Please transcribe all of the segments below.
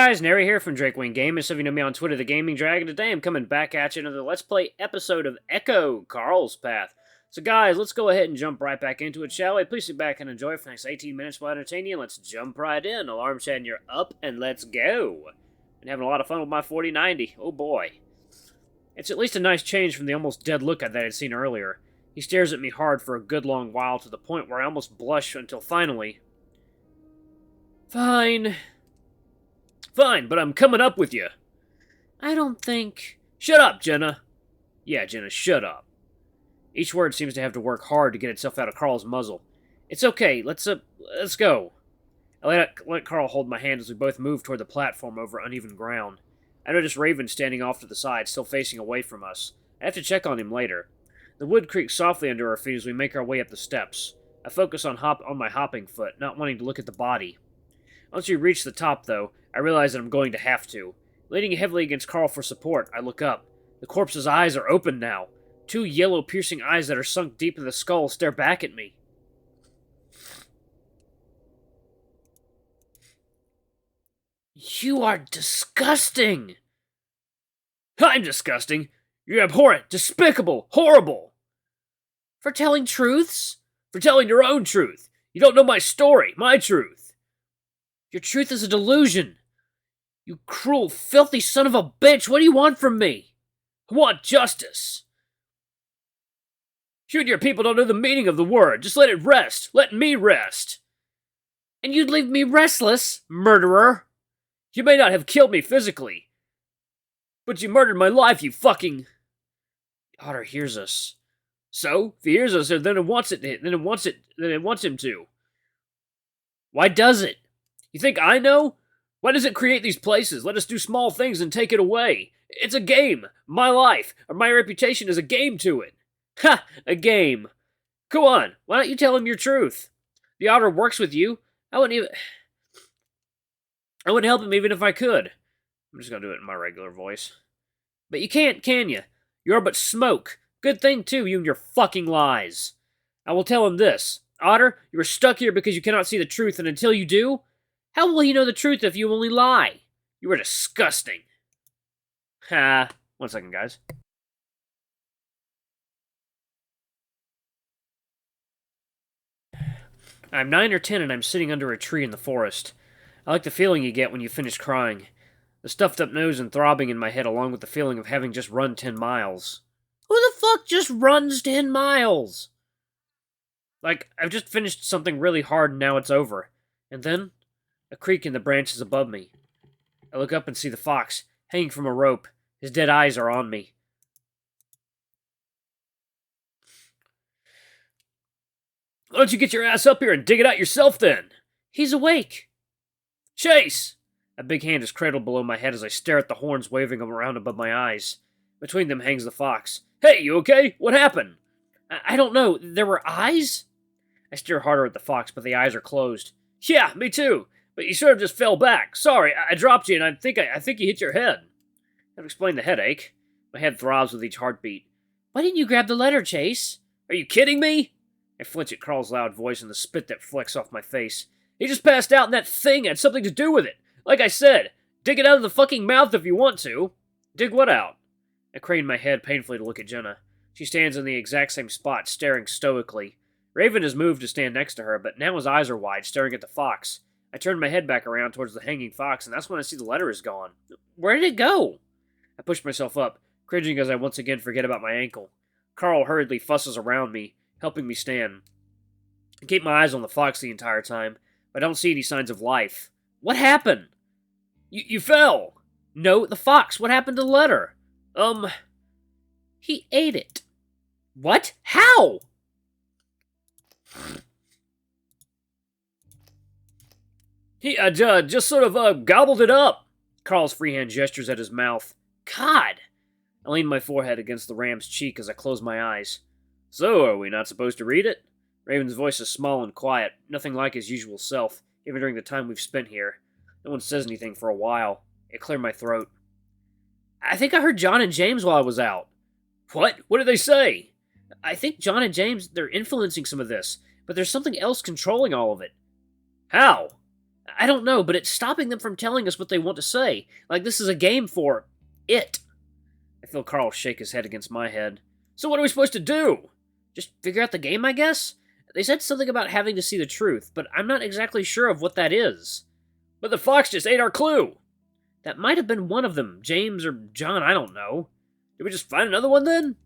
guys, Nary here from Drakewing Gaming. Some of you know me on Twitter, The Gaming Dragon. Today I'm coming back at you another Let's Play episode of Echo, Carl's Path. So guys, let's go ahead and jump right back into it, shall we? Please sit back and enjoy for the next 18 minutes while I entertain you. Let's jump right in. Alarm chat, you're up, and let's go. Been having a lot of fun with my 4090. Oh boy. It's at least a nice change from the almost dead look that I'd seen earlier. He stares at me hard for a good long while, to the point where I almost blush until finally... Fine, but I'm coming up with you. I don't think... Shut up, Jenna. Yeah, Jenna, shut up. Each word seems to have to work hard to get itself out of Carl's muzzle. It's okay, let's go. I let Carl hold my hand as we both moved toward the platform over uneven ground. I noticed Raven standing off to the side, still facing away from us. I have to check on him later. The wood creaks softly under our feet as we make our way up the steps. I focus on my hopping foot, not wanting to look at the body. Once we reach the top, though, I realize that I'm going to have to. Leaning heavily against Carl for support, I look up. The corpse's eyes are open now. Two yellow, piercing eyes that are sunk deep in the skull stare back at me. You are disgusting! I'm disgusting! You're abhorrent, despicable, horrible! For telling truths? For telling your own truth. You don't know my story, my truth. Your truth is a delusion. You cruel, filthy son of a bitch, what do you want from me? I want justice. You and your people don't know the meaning of the word. Just let it rest. Let me rest. And you'd leave me restless, murderer. You may not have killed me physically, but you murdered my life, you fucking... Otter hears us. So, if he hears us, then it wants him to. Why does it? You think I know? Why does it create these places? Let us do small things and take it away. It's a game. My life, or my reputation is a game to it. Ha! A game. Go on. Why don't you tell him your truth? The Otter works with you. I wouldn't help him even if I could. I'm just gonna do it in my regular voice. But you can't, can you? You're but smoke. Good thing, too, you and your fucking lies. I will tell him this. Otter, you are stuck here because you cannot see the truth, and until you do... How will he know the truth if you only lie? You are disgusting. Ha. 1 second, guys. I'm 9 or 10 and I'm sitting under a tree in the forest. I like the feeling you get when you finish crying. The stuffed up nose and throbbing in my head along with the feeling of having just run 10 miles. Who the fuck just runs 10 miles? Like, I've just finished something really hard and now it's over. And then... a creak in the branches above me. I look up and see the fox, hanging from a rope. His dead eyes are on me. Why don't you get your ass up here and dig it out yourself, then? He's awake. Chase! A big hand is cradled below my head as I stare at the horns waving around above my eyes. Between them hangs the fox. Hey, you okay? What happened? I don't know. There were eyes? I stare harder at the fox, but the eyes are closed. Yeah, me too. But you sort of just fell back. Sorry, I dropped you, and I think you hit your head. That explained the headache. My head throbs with each heartbeat. Why didn't you grab the letter, Chase? Are you kidding me? I flinch at Carl's loud voice and the spit that flecks off my face. He just passed out, and that thing had something to do with it. Like I said, dig it out of the fucking mouth if you want to. Dig what out? I crane my head painfully to look at Jenna. She stands in the exact same spot, staring stoically. Raven has moved to stand next to her, but now his eyes are wide, staring at the fox. I turn my head back around towards the hanging fox, and that's when I see the letter is gone. Where did it go? I push myself up, cringing as I once again forget about my ankle. Carl hurriedly fusses around me, helping me stand. I keep my eyes on the fox the entire time, but I don't see any signs of life. What happened? You fell! No, the fox. What happened to the letter? He ate it. What? How? He, just sort of, gobbled it up. Carl's freehand gestures at his mouth. God! I lean my forehead against the ram's cheek as I close my eyes. So, are we not supposed to read it? Raven's voice is small and quiet, nothing like his usual self, even during the time we've spent here. No one says anything for a while. It cleared my throat. I think I heard John and James while I was out. What? What did they say? I think John and James, they're influencing some of this, but there's something else controlling all of it. How? I don't know, but it's stopping them from telling us what they want to say. Like this is a game for it. I feel Carl shake his head against my head. So what are we supposed to do? Just figure out the game, I guess? They said something about having to see the truth, but I'm not exactly sure of what that is. But the fox just ate our clue! That might have been one of them, James or John, I don't know. Did we just find another one then?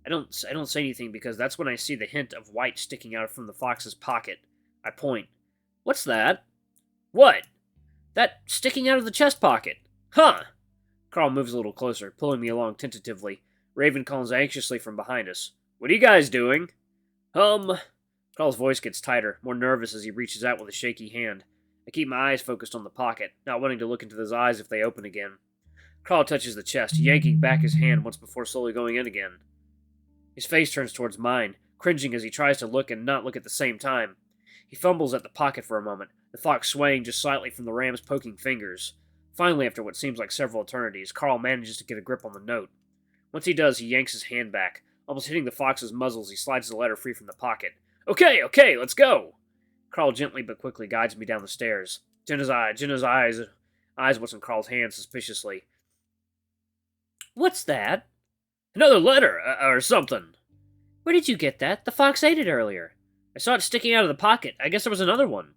I don't say anything because that's when I see the hint of white sticking out from the fox's pocket. I point. What's that? What? That sticking out of the chest pocket. Huh! Carl moves a little closer, pulling me along tentatively. Raven calls anxiously from behind us. What are you guys doing? Carl's voice gets tighter, more nervous as he reaches out with a shaky hand. I keep my eyes focused on the pocket, not wanting to look into his eyes if they open again. Carl touches the chest, yanking back his hand once before slowly going in again. His face turns towards mine, cringing as he tries to look and not look at the same time. He fumbles at the pocket for a moment, the fox swaying just slightly from the ram's poking fingers. Finally, after what seems like several eternities, Carl manages to get a grip on the note. Once he does, he yanks his hand back. Almost hitting the fox's muzzle as he slides the letter free from the pocket. Okay, let's go! Carl gently but quickly guides me down the stairs. Jenna's eyes what's in Carl's hand suspiciously. What's that? Another letter, or something. Where did you get that? The fox ate it earlier. I saw it sticking out of the pocket. I guess there was another one.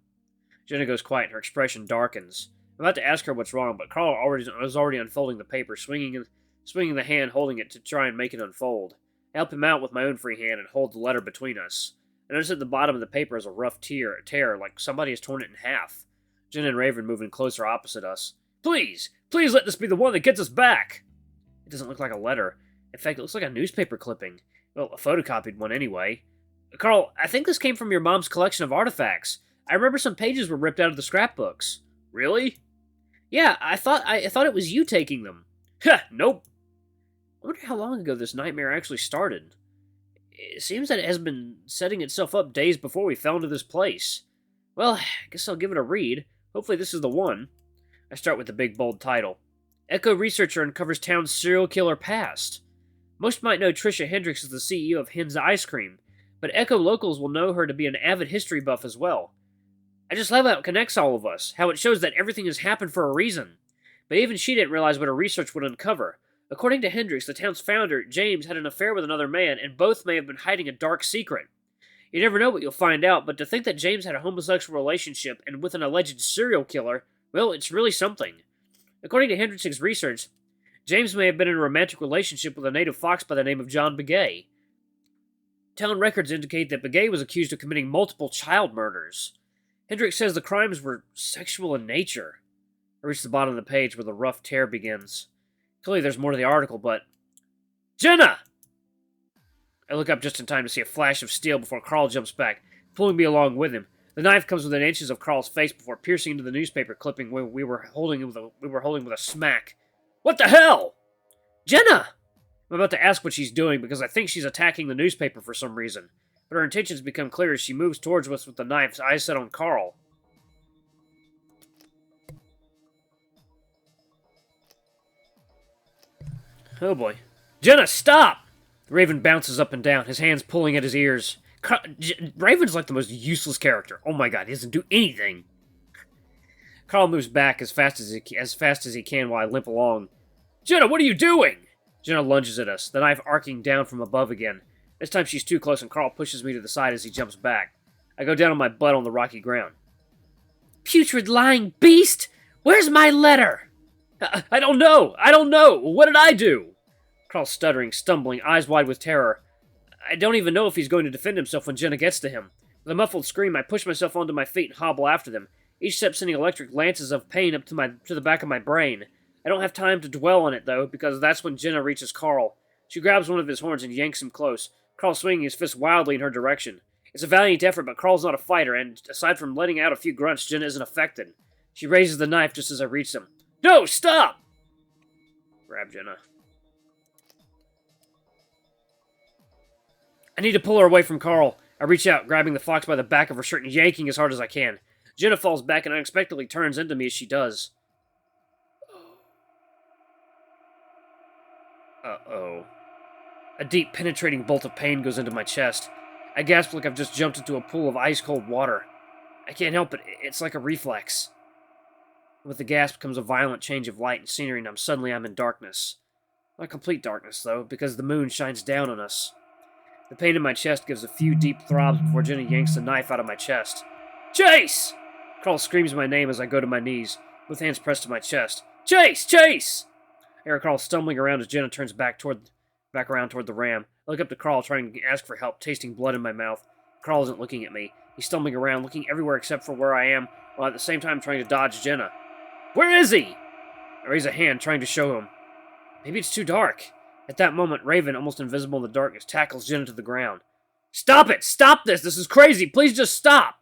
Jenna goes quiet and her expression darkens. I'm about to ask her what's wrong, but Carl was already unfolding the paper, swinging the hand holding it to try and make it unfold. I help him out with my own free hand and hold the letter between us. I notice at the bottom of the paper is a rough tear, like somebody has torn it in half. Jenna and Raven move in closer opposite us. Please let this be the one that gets us back! It doesn't look like a letter. In fact, it looks like a newspaper clipping. Well, a photocopied one anyway. Carl, I think this came from your mom's collection of artifacts. I remember some pages were ripped out of the scrapbooks. Really? Yeah, I thought it was you taking them. Ha, nope. I wonder how long ago this nightmare actually started. It seems that it has been setting itself up days before we fell into this place. Well, I guess I'll give it a read. Hopefully this is the one. I start with the big bold title. Echo researcher uncovers town's serial killer past. Most might know Trisha Hendricks as the CEO of Hen's Ice Cream, but Echo locals will know her to be an avid history buff as well. I just love how it connects all of us, how it shows that everything has happened for a reason. But even she didn't realize what her research would uncover. According to Hendricks, the town's founder, James, had an affair with another man, and both may have been hiding a dark secret. You never know what you'll find out, but to think that James had a homosexual relationship and with an alleged serial killer, well, it's really something. According to Hendricks' research, James may have been in a romantic relationship with a native fox by the name of John Begay. Town records indicate that Begay was accused of committing multiple child murders. Hendricks says the crimes were sexual in nature. I reach the bottom of the page where the rough tear begins. Clearly there's more to the article, but... Jenna! I look up just in time to see a flash of steel before Carl jumps back, pulling me along with him. The knife comes within inches of Carl's face before piercing into the newspaper clipping we were holding with a smack. What the hell? Jenna! I'm about to ask what she's doing because I think she's attacking the newspaper for some reason, but her intentions become clear as she moves towards us with the knife, eyes set on Carl. Oh boy. Jenna, stop! Raven bounces up and down, his hands pulling at his ears. Raven's like the most useless character. Oh my god, he doesn't do anything. Carl moves back as fast as he can while I limp along. Jenna, what are you doing? Jenna lunges at us, the knife arcing down from above again. This time she's too close and Carl pushes me to the side as he jumps back. I go down on my butt on the rocky ground. Putrid lying beast! Where's my letter? I don't know! What did I do? Carl's stuttering, stumbling, eyes wide with terror. I don't even know if he's going to defend himself when Jenna gets to him. With a muffled scream, I push myself onto my feet and hobble after them, each step sending electric lances of pain up to the back of my brain. I don't have time to dwell on it, though, because that's when Jenna reaches Carl. She grabs one of his horns and yanks him close, Carl swinging his fist wildly in her direction. It's a valiant effort, but Carl's not a fighter, and aside from letting out a few grunts, Jenna isn't affected. She raises the knife just as I reach him. No, stop! Grab Jenna. I need to pull her away from Carl. I reach out, grabbing the fox by the back of her shirt and yanking as hard as I can. Jenna falls back and unexpectedly turns into me as she does. Uh-oh. A deep, penetrating bolt of pain goes into my chest. I gasp like I've just jumped into a pool of ice-cold water. I can't help it. It's like a reflex. With the gasp comes a violent change of light and scenery, and suddenly I'm in darkness. Not complete darkness, though, because the moon shines down on us. The pain in my chest gives a few deep throbs before Jenna yanks the knife out of my chest. Chase! Carl screams my name as I go to my knees, with hands pressed to my chest. Chase! Chase! I hear Carl stumbling around as Jenna turns back around toward the ram. I look up to Carl, trying to ask for help, tasting blood in my mouth. Carl isn't looking at me. He's stumbling around, looking everywhere except for where I am, while at the same time trying to dodge Jenna. Where is he? I raise a hand, trying to show him. Maybe it's too dark. At that moment, Raven, almost invisible in the darkness, tackles Jenna to the ground. Stop it! Stop this! This is crazy! Please just stop!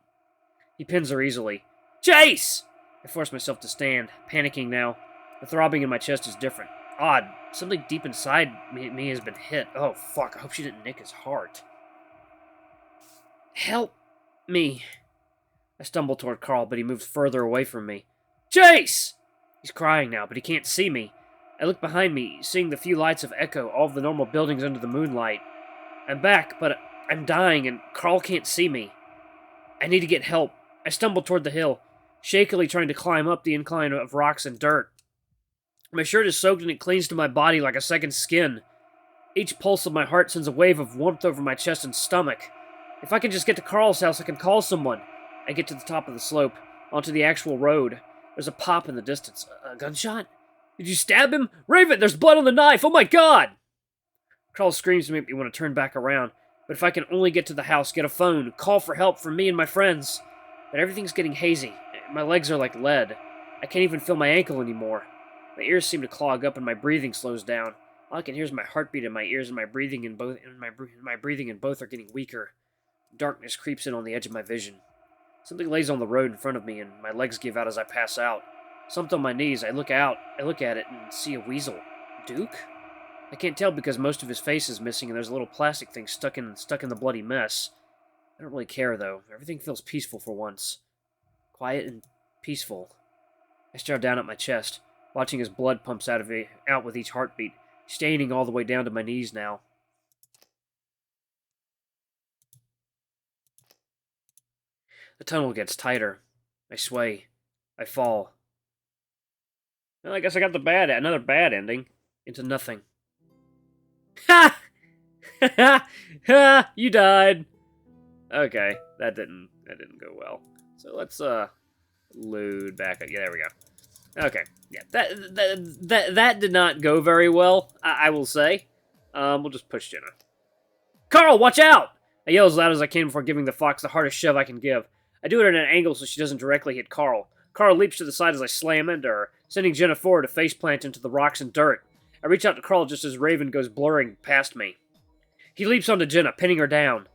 He pins her easily. Chase! I force myself to stand, panicking now. The throbbing in my chest is different. Odd. Something deep inside me has been hit. Oh, fuck. I hope she didn't nick his heart. Help me. I stumble toward Carl, but he moves further away from me. Chase! He's crying now, but he can't see me. I look behind me, seeing the few lights of Echo, all of the normal buildings under the moonlight. I'm back, but I'm dying, and Carl can't see me. I need to get help. I stumble toward the hill, shakily trying to climb up the incline of rocks and dirt. My shirt is soaked and it clings to my body like a second skin. Each pulse of my heart sends a wave of warmth over my chest and stomach. If I can just get to Carl's house, I can call someone. I get to the top of the slope, onto the actual road. There's a pop in the distance. A gunshot? Did you stab him? Raven, there's blood on the knife! Oh my god! Carl screams to me when I turn back around. But if I can only get to the house, get a phone, call for help from me and my friends. But everything's getting hazy. My legs are like lead. I can't even feel my ankle anymore. My ears seem to clog up and my breathing slows down. All I can hear is my heartbeat in my ears, and my breathing in both are getting weaker. Darkness creeps in on the edge of my vision. Something lays on the road in front of me, and my legs give out as I pass out. Slumped on my knees, I look at it, and see a weasel. Duke? I can't tell because most of his face is missing, and there's a little plastic thing stuck in the bloody mess. I don't really care, though. Everything feels peaceful for once. Quiet and peaceful. I stare down at my chest, watching as blood pumps out with each heartbeat, staining all the way down to my knees now. The tunnel gets tighter. I sway. I fall. Well, I guess I got another bad ending. Into nothing. Ha! Ha! Ha! You died! Okay, that didn't go well. So let's, load back up. Yeah, there we go. Okay, yeah, that did not go very well, I will say. We'll just push Jenna. Carl, watch out! I yell as loud as I can before giving the fox the hardest shove I can give. I do it at an angle so she doesn't directly hit Carl. Carl leaps to the side as I slam into her, sending Jenna forward to faceplant into the rocks and dirt. I reach out to Carl just as Raven goes blurring past me. He leaps onto Jenna, pinning her down.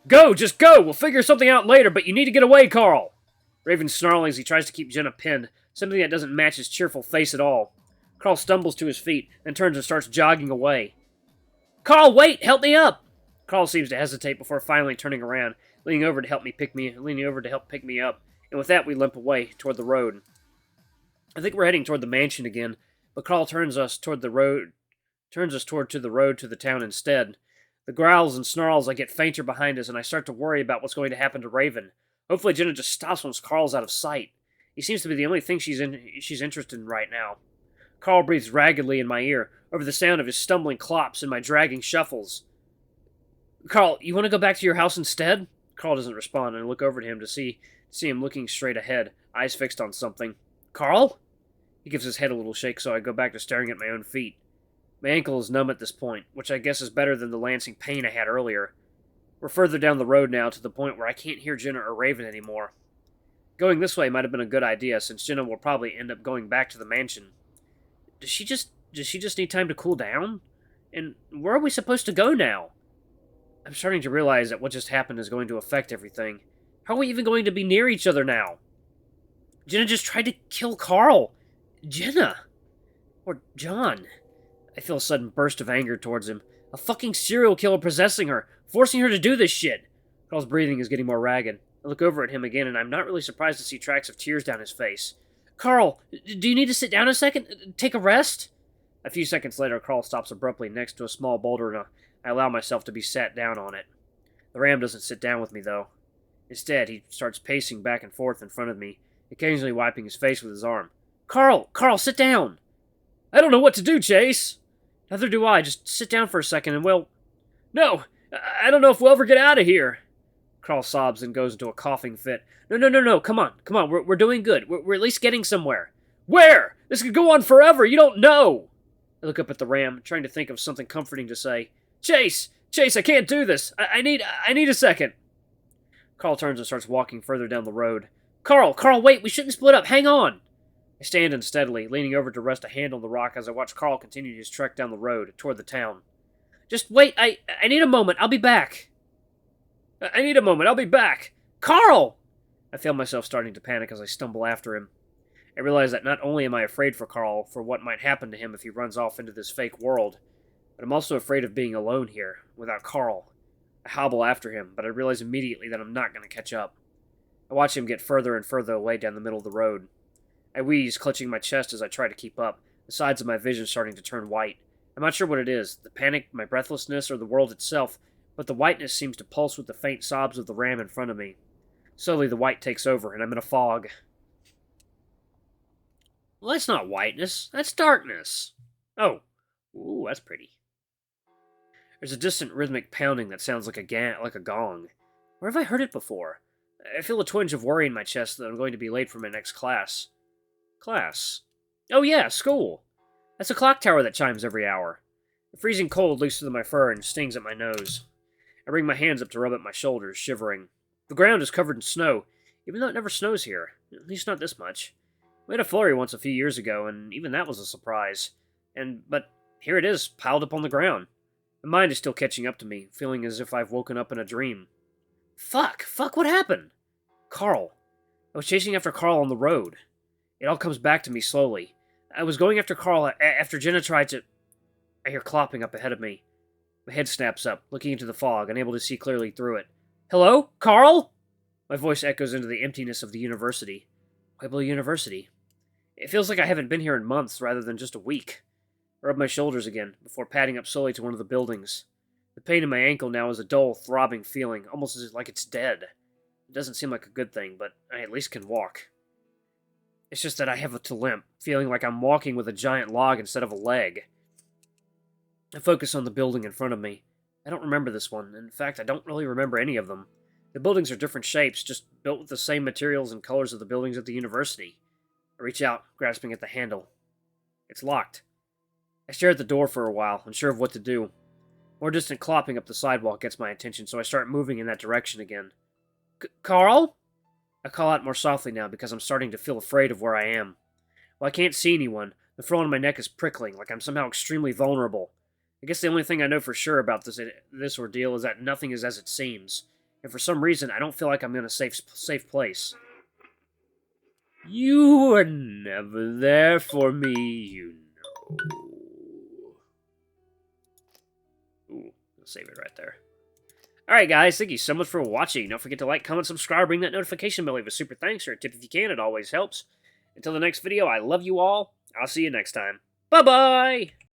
Go! Just go! We'll figure something out later, but you need to get away, Carl! Raven snarling as he tries to keep Jenna pinned, something that doesn't match his cheerful face at all. Carl stumbles to his feet, then turns and starts jogging away. Carl, wait! Help me up! Carl seems to hesitate before finally turning around, leaning over to help pick me up, and with that we limp away toward the road. I think we're heading toward the mansion again, but Carl turns us toward the road to the town instead. The growls and snarls I get fainter behind us, and I start to worry about what's going to happen to Raven. Hopefully Jenna just stops once Carl's out of sight. He seems to be the only thing she's interested in right now. Carl breathes raggedly in my ear, over the sound of his stumbling clops and my dragging shuffles. Carl, you want to go back to your house instead? Carl doesn't respond, and I look over to him to see him looking straight ahead, eyes fixed on something. Carl? He gives his head a little shake, so I go back to staring at my own feet. My ankle is numb at this point, which I guess is better than the lancing pain I had earlier. We're further down the road now, to the point where I can't hear Jenna or Raven anymore. Going this way might have been a good idea, since Jenna will probably end up going back to the mansion. Does she just need time to cool down? And where are we supposed to go now? I'm starting to realize that what just happened is going to affect everything. How are we even going to be near each other now? Jenna just tried to kill Carl. Jenna. Or John. I feel a sudden burst of anger towards him. A fucking serial killer possessing her, forcing her to do this shit. Carl's breathing is getting more ragged. I look over at him again, and I'm not really surprised to see tracks of tears down his face. Carl, do you need to sit down a second? Take a rest? A few seconds later, Carl stops abruptly next to a small boulder, and I allow myself to be sat down on it. The ram doesn't sit down with me, though. Instead, he starts pacing back and forth in front of me, occasionally wiping his face with his arm. Carl! Carl, sit down! I don't know what to do, Chase! Neither do I. Just sit down for a second and we'll... No! I don't know if we'll ever get out of here! Carl sobs and goes into a coughing fit. No. Come on. We're doing good. We're at least getting somewhere. Where? This could go on forever. You don't know! I look up at the ram, trying to think of something comforting to say. Chase, I can't do this. I need a second. Carl turns and starts walking further down the road. Carl, wait, we shouldn't split up. Hang on. I stand unsteadily, leaning over to rest a hand on the rock as I watch Carl continue his trek down the road toward the town. Just wait, I need a moment. I'll be back. I need a moment. I'll be back. Carl! I feel myself starting to panic as I stumble after him. I realize that not only am I afraid for Carl for what might happen to him if he runs off into this fake world, but I'm also afraid of being alone here, without Carl. I hobble after him, but I realize immediately that I'm not going to catch up. I watch him get further and further away down the middle of the road. I wheeze, clutching my chest as I try to keep up, the sides of my vision starting to turn white. I'm not sure what it is, the panic, my breathlessness, or the world itself, but the whiteness seems to pulse with the faint sobs of the ram in front of me. Slowly the white takes over, and I'm in a fog. Well, that's not whiteness, that's darkness. Oh, ooh, that's pretty. There's a distant rhythmic pounding that sounds like a gong. Where have I heard it before? I feel a twinge of worry in my chest that I'm going to be late for my next class. Class? Oh yeah, school. That's a clock tower that chimes every hour. The freezing cold leaks through my fur and stings at my nose. I bring my hands up to rub at my shoulders, shivering. The ground is covered in snow, even though it never snows here. At least not this much. We had a flurry once a few years ago, and even that was a surprise. But here it is, piled up on the ground. My mind is still catching up to me, feeling as if I've woken up in a dream. Fuck, what happened? Carl. I was chasing after Carl on the road. It all comes back to me slowly. I was going after Carl after Jenna tried to... I hear clopping up ahead of me. My head snaps up, looking into the fog, unable to see clearly through it. Hello? Carl? My voice echoes into the emptiness of the university. Pueblo University. It feels like I haven't been here in months rather than just a week. I rub my shoulders again, before padding up slowly to one of the buildings. The pain in my ankle now is a dull, throbbing feeling, almost as like it's dead. It doesn't seem like a good thing, but I at least can walk. It's just that I have to limp, feeling like I'm walking with a giant log instead of a leg. I focus on the building in front of me. I don't remember this one. In fact, I don't really remember any of them. The buildings are different shapes, just built with the same materials and colors of the buildings at the university. I reach out, grasping at the handle. It's locked. I stare at the door for a while, unsure of what to do. More distant clopping up the sidewalk gets my attention, so I start moving in that direction again. Carl? I call out more softly now because I'm starting to feel afraid of where I am. While I can't see anyone, the fur on my neck is prickling, like I'm somehow extremely vulnerable. I guess the only thing I know for sure about this ordeal is that nothing is as it seems, and for some reason I don't feel like I'm in a safe place. You were never there for me, you know. Ooh, I'll save it right there. Alright guys, thank you so much for watching. Don't forget to like, comment, subscribe, ring that notification bell, leave a super thanks or a tip if you can, it always helps. Until the next video, I love you all. I'll see you next time. Bye-bye!